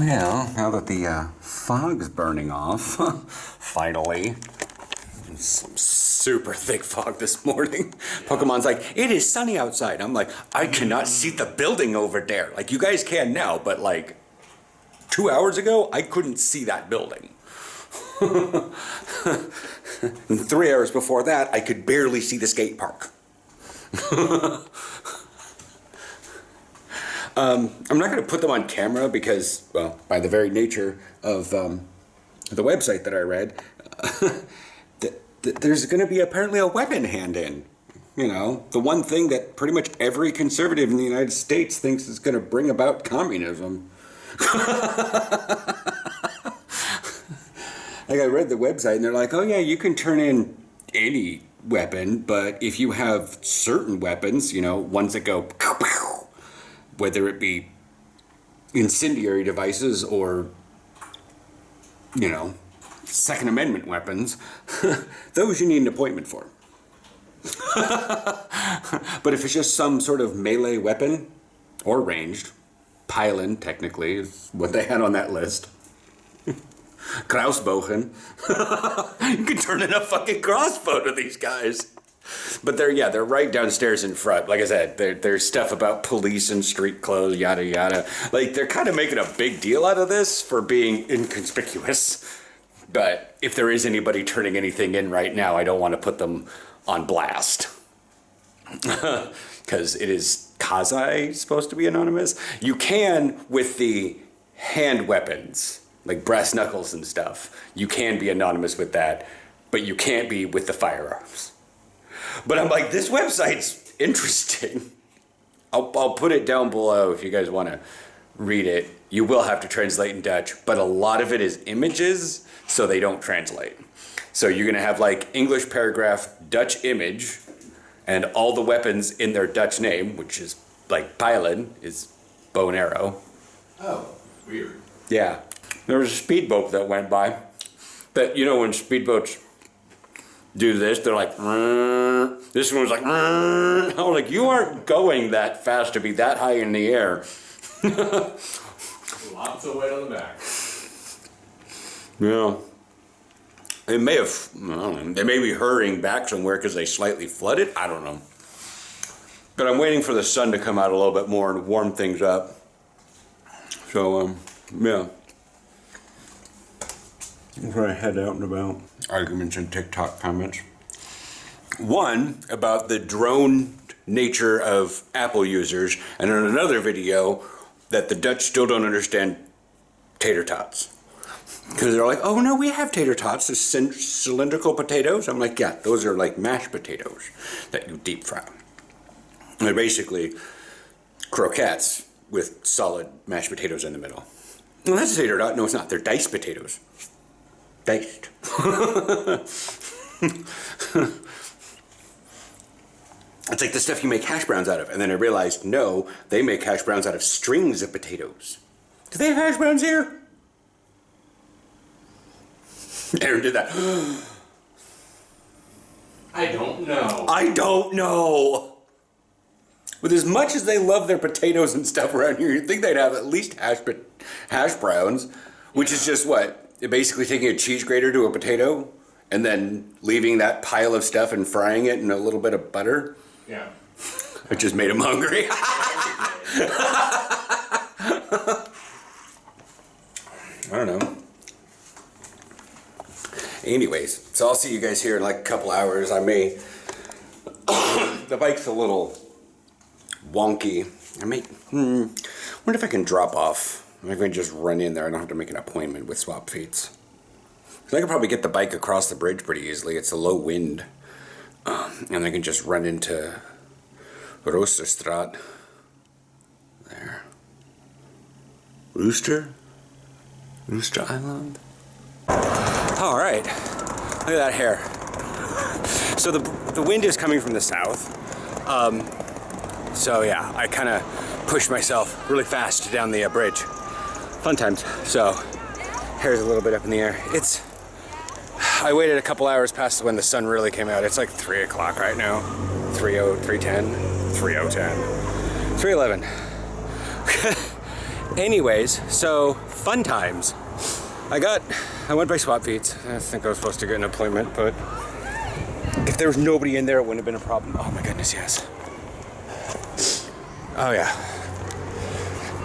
Well, now that the fog's burning off, finally. Some super thick fog this morning. Pokemon's like, it is sunny outside. I'm like, I cannot see the building over there. Like, you guys can now, but like 2 hours ago, I couldn't see that building. And 3 hours before that, I could barely see the skate park. I'm not going to put them on camera because, well, by the very nature of the website that I read, there's going to be apparently a weapon hand-in. You know, the one thing that pretty much every conservative in the United States thinks is going to bring about communism. Like, I read the website and they're like, oh yeah, you can turn in any weapon, but if you have certain weapons, you know, ones that go pow, pow, whether it be incendiary devices or, you know, Second Amendment weapons, those you need an appointment for. But if it's just some sort of melee weapon, or ranged, pile-in technically is what they had on that list. Krausbogen. You can turn in a fucking crossbow to these guys. But they're right downstairs in front. Like I said, there's stuff about police and street clothes, yada yada. Like, they're kind of making a big deal out of this for being inconspicuous. But if there is anybody turning anything in right now, I don't want to put them on blast. Because it is quasi supposed to be anonymous. You can with the hand weapons, like brass knuckles and stuff. You can be anonymous with that, but you can't be with the firearms. But I'm like, this website's interesting. I'll put it down below if you guys want to read it. You will have to translate in Dutch, but a lot of it is images, so they don't translate. So you're going to have like English paragraph, Dutch image, and all the weapons in their Dutch name, which is like pijlen, is bow and arrow. Oh, weird. Yeah. There was a speedboat that went by. But you know when speedboats do this, they're like, this one was like, I was like, you aren't going that fast to be that high in the air. Lots of weight on the back. Yeah. It may have, I don't know, they may be hurrying back somewhere because they slightly flooded. I don't know. But I'm waiting for the sun to come out a little bit more and warm things up. So, yeah. Before I head out and about. Arguments and TikTok comments. One about the drone nature of Apple users, and in another video that the Dutch still don't understand tater tots. Because they're like, oh no, we have tater tots, the cylindrical potatoes. I'm like, yeah, those are like mashed potatoes that you deep fry. They're basically croquettes with solid mashed potatoes in the middle. Well, that's a tater tot. No, it's not. They're diced potatoes. Diced. It's like the stuff you make hash browns out of. And then I realized, no, they make hash browns out of strings of potatoes. Do they have hash browns here? Aaron did that. I don't know. I don't know. With as much as they love their potatoes and stuff around here, you'd think they'd have at least hash browns, which is just what? Basically taking a cheese grater to a potato and then leaving that pile of stuff and frying it in a little bit of butter. Yeah. It just made him hungry. I don't know. Anyways, so I'll see you guys here in like a couple hours. I may... The bike's a little wonky. I may... wonder if I can drop off. Maybe I can just run in there. I don't have to make an appointment with Swap Feets. So I can probably get the bike across the bridge pretty easily. It's a low wind. And I can just run into Roosterstraat. There. Rooster Island. All right. Look at that hair. So the wind is coming from the south. So yeah, I kind of pushed myself really fast down the bridge. Fun times. So hair's a little bit up in the air. I waited a couple hours past when the sun really came out. It's like 3 o'clock right now. 3:10. 3:11. Anyways, so fun times. I went by swap feeds. I think I was supposed to get an appointment, but if there was nobody in there, it wouldn't have been a problem. Oh my goodness, yes. Oh yeah.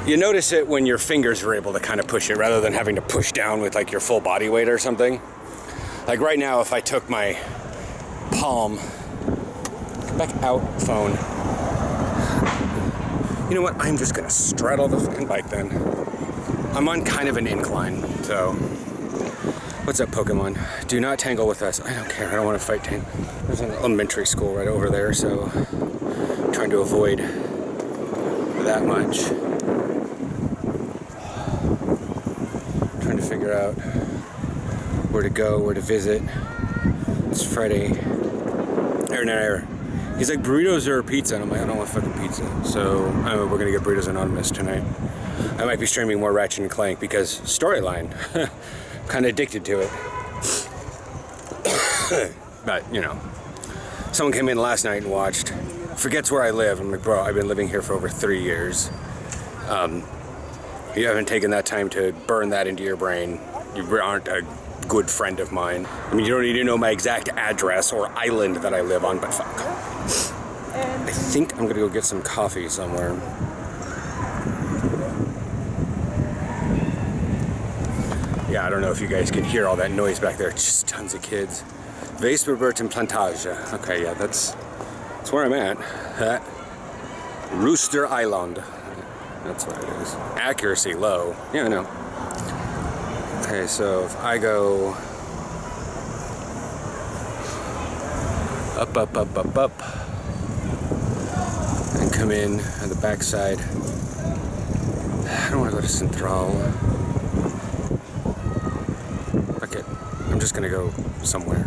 You notice it when your fingers are able to kind of push it rather than having to push down with like your full body weight or something. Like right now, if I took my palm, back out phone. You know what? I'm just gonna straddle the fucking bike then. I'm on kind of an incline, so. What's up, Pokemon? Do not tangle with us. I don't care. I don't want to fight tangle. There's an elementary school right over there, so I'm trying to avoid that much. Trying to figure out where to go, where to visit. It's Friday. He's like, burritos or pizza? And I'm like, I don't want fucking pizza. So we're gonna get Burritos Anonymous tonight. I might be streaming more Ratchet and Clank because storyline. Kind of addicted to it. But, you know, someone came in last night and watched, forgets where I live. I'm like, bro, I've been living here for over 3 years. You haven't taken that time to burn that into your brain. You aren't a good friend of mine. I mean, you don't need to know my exact address or island that I live on, but fuck. I think I'm gonna go get some coffee somewhere. Yeah, I don't know if you guys can hear all that noise back there. Just tons of kids. Weisberberten Plantage. Okay, yeah, that's where I'm at. Rooster Island. That's what it is. Accuracy low. Yeah, I know. Okay, so if I go up, and come in on the backside. I don't want to go to Central. Fuck it. I'm just gonna go somewhere.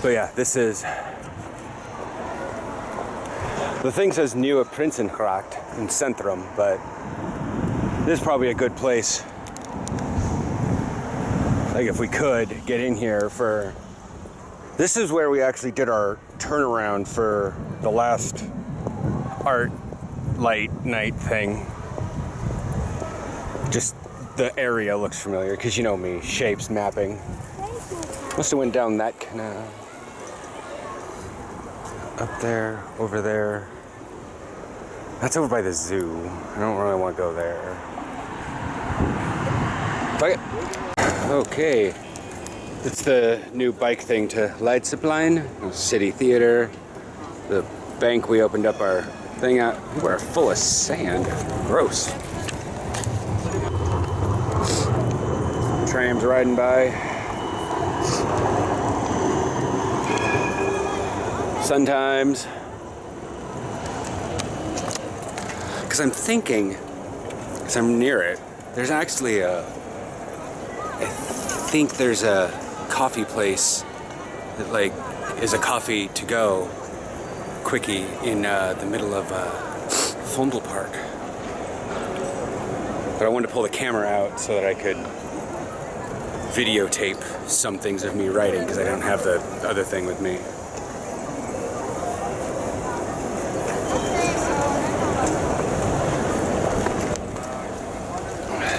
But yeah, this is. The thing says Nieuwe Prinsengracht in Centrum, but this is probably a good place. Like if we could get in here for. This is where we actually did our turnaround for the last art light night thing. Just the area looks familiar, because you know me, shapes, mapping. Must have went down that canal. Up there, over there. That's over by the zoo. I don't really want to go there. Fuck it. Okay. It's the new bike thing to Leidseplein, City Theater. The bank we opened up our thing at. We're full of sand. Gross. Trams riding by. Sometimes. Because I'm thinking, because I'm near it, there's actually I think there's a coffee place that like is a coffee to go quickie in the middle of Vondel Park. But I wanted to pull the camera out so that I could videotape some things of me writing, because I don't have the other thing with me.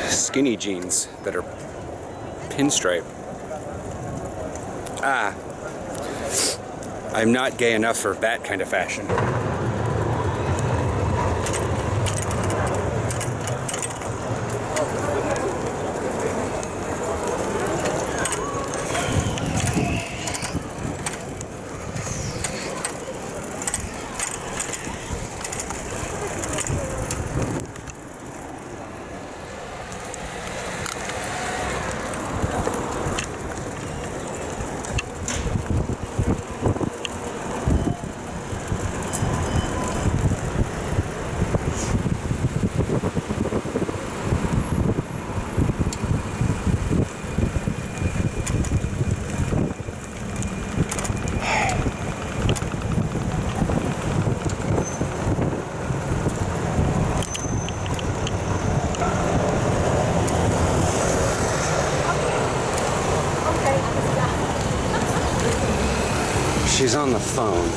Skinny jeans that are pinstripe. I'm not gay enough for that kind of fashion. on the phone.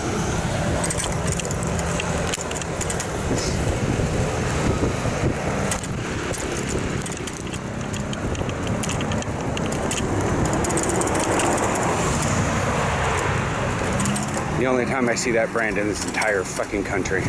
The only time I see that brand in this entire fucking country.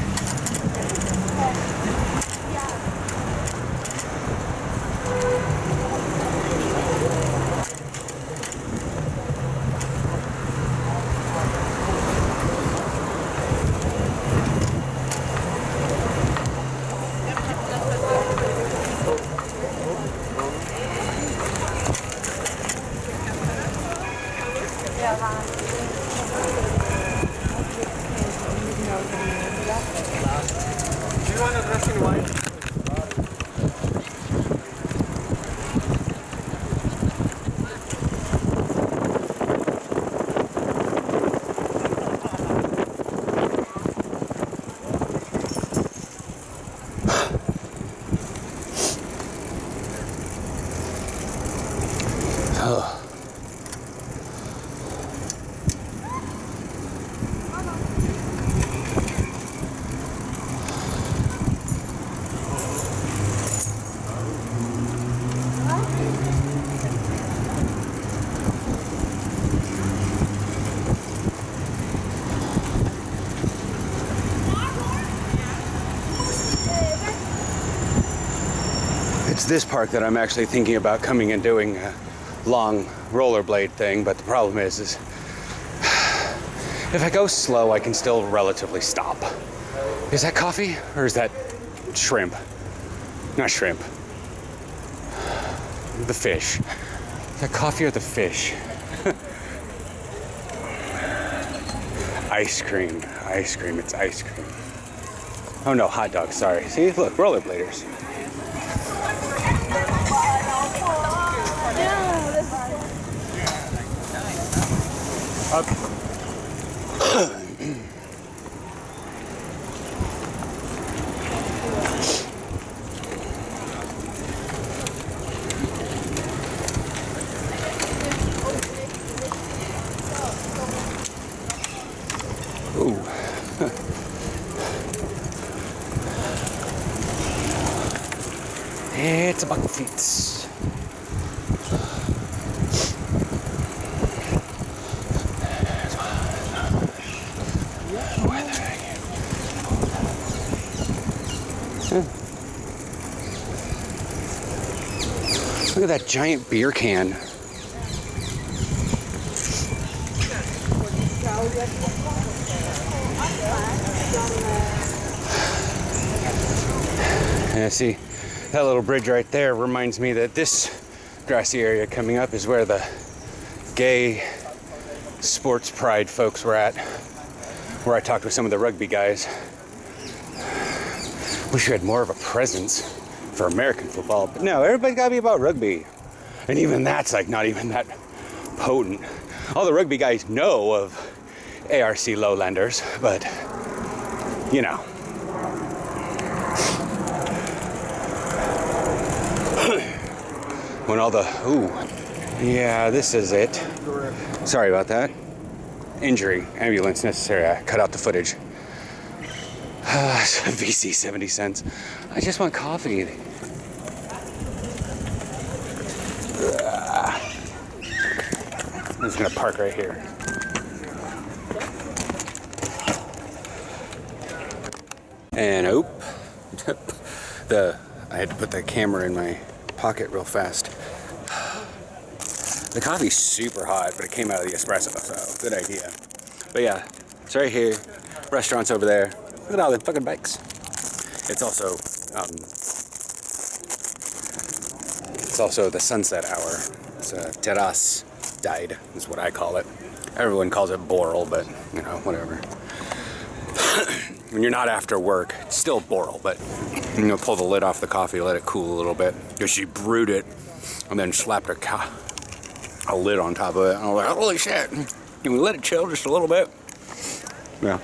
It's this park that I'm actually thinking about coming and doing a long rollerblade thing, but the problem is if I go slow, I can still relatively stop. Is that coffee or is that shrimp? Not shrimp. The fish. Is that coffee or the fish? Ice cream. Ice cream. It's ice cream. Oh no, hot dog. Sorry. See, look, rollerbladers. Ooh. It's a bucket feet. Look at that giant beer can. Yeah, see, that little bridge right there reminds me that this grassy area coming up is where the gay sports pride folks were at, where I talked with some of the rugby guys. Wish we had more of a presence for American football, but no, everybody's gotta be about rugby. And even that's like not even that potent. All the rugby guys know of ARC Lowlanders, but you know. When all the, ooh, yeah, this is it. Sorry about that. Injury, ambulance necessary. I cut out the footage. VC 70 cents. I just want coffee. I'm just gonna park right here. And I had to put the camera in my pocket real fast. The coffee's super hot, but it came out of the espresso, so good idea. But yeah, it's right here. Restaurant's over there. Look at all the fucking bikes. It's also the sunset hour. It's terrace died is what I call it. Everyone calls it Boral, but you know, whatever. When you're not after work, it's still Boral, but you know, pull the lid off the coffee, let it cool a little bit. Because she brewed it and then slapped a lid on top of it. And I was like, holy shit, can we let it chill just a little bit? Yeah.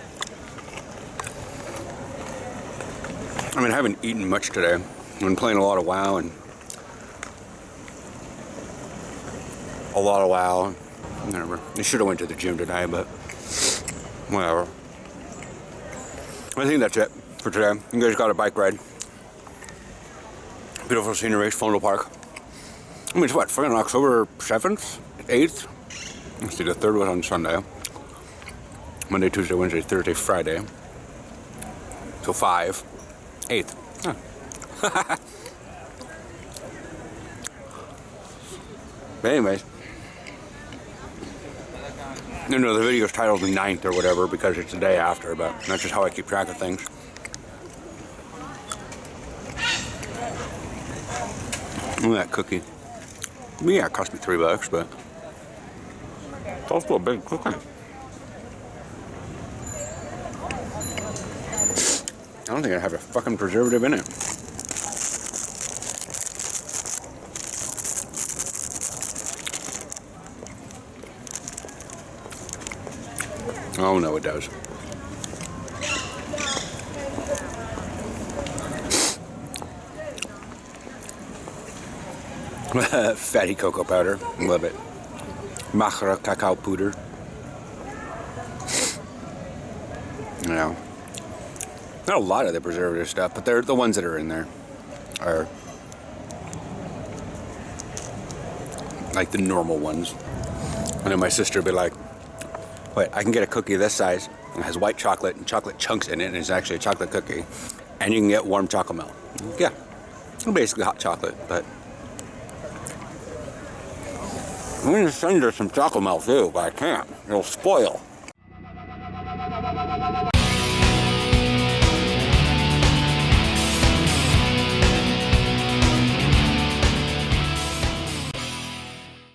I mean, I haven't eaten much today. I've been playing a lot of WoW and whatever. I should have went to the gym today, but Whatever. I think that's it for today. You guys got a bike ride. Beautiful scenery, fun little park. I mean, it's what, friggin' October 7th? 8th? Let's see, the 3rd was on Sunday. Monday, Tuesday, Wednesday, Thursday, Friday. So 5. 8th. Huh. But anyways. You know, the video's titled the 9th or whatever because it's the day after, but that's just how I keep track of things. Look at that cookie. Yeah, it cost me $3, but it's also a big cookie. I don't think I have a fucking preservative in it. Oh no, it does. Fatty cocoa powder, love it. Machra cacao powder. You know, not a lot of the preservative stuff, but they're the ones that are in there are like the normal ones. And then my sister would be like, "Wait, I can get a cookie this size and has white chocolate and chocolate chunks in it, and it's actually a chocolate cookie, and you can get warm chocolate milk." Yeah, basically hot chocolate, but. I'm gonna send her some chocolate milk too, but I can't. It'll spoil.